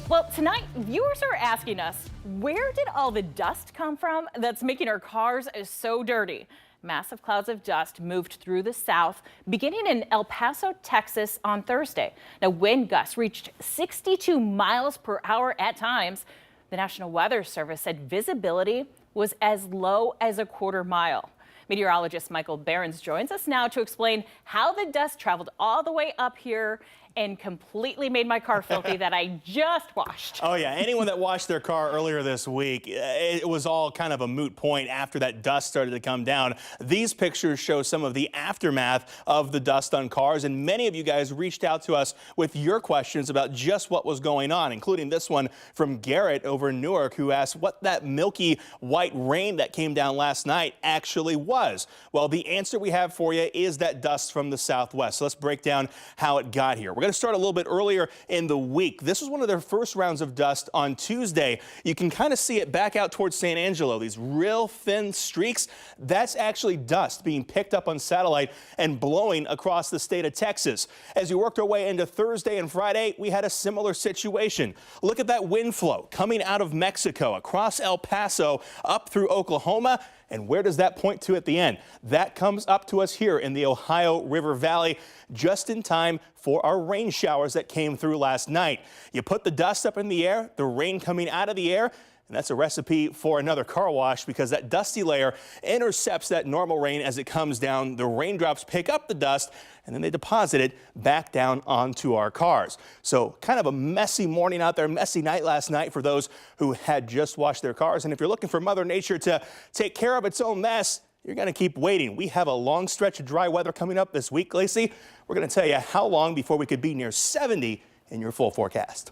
Well, tonight, viewers are asking us, where did all the dust come from that's making our cars so dirty? Massive clouds of dust moved through the south, beginning in El Paso, Texas on Thursday. Now, wind gusts reached 62 miles per hour at times. The National Weather Service said visibility was as low as a quarter mile. Meteorologist Michael Behrens joins us now to explain how the dust traveled all the way up here and completely made my car filthy that I just washed. Oh yeah, anyone that washed their car earlier this week, it was all kind of a moot point after that dust started to come down. These pictures show some of the aftermath of the dust on cars, and many of you guys reached out to us with your questions about just what was going on, including this one from Garrett over in Newark, who asked what that milky white rain that came down last night actually was. Well, the answer we have for you is that dust from the southwest. So let's break down how it got here. We're going to start a little bit earlier in the week. This was one of their first rounds of dust on Tuesday. You can kind of see it back out towards San Angelo, these real thin streaks. That's actually dust being picked up on satellite and blowing across the state of Texas. As we worked our way into Thursday and Friday, we had a similar situation. Look at that wind flow coming out of Mexico, across El Paso, up through Oklahoma. And where does that point to at the end? That comes up to us here in the Ohio River Valley, just in time for our rain showers that came through last night. You put the dust up in the air, the rain coming out of the air, and that's a recipe for another car wash, because that dusty layer intercepts that normal rain as it comes down. The raindrops pick up the dust and then they deposit it back down onto our cars. So kind of a messy morning out there, messy night last night for those who had just washed their cars. And if you're looking for Mother Nature to take care of its own mess, you're going to keep waiting. We have a long stretch of dry weather coming up this week, Lacey. We're going to tell you how long before we could be near 70 in your full forecast.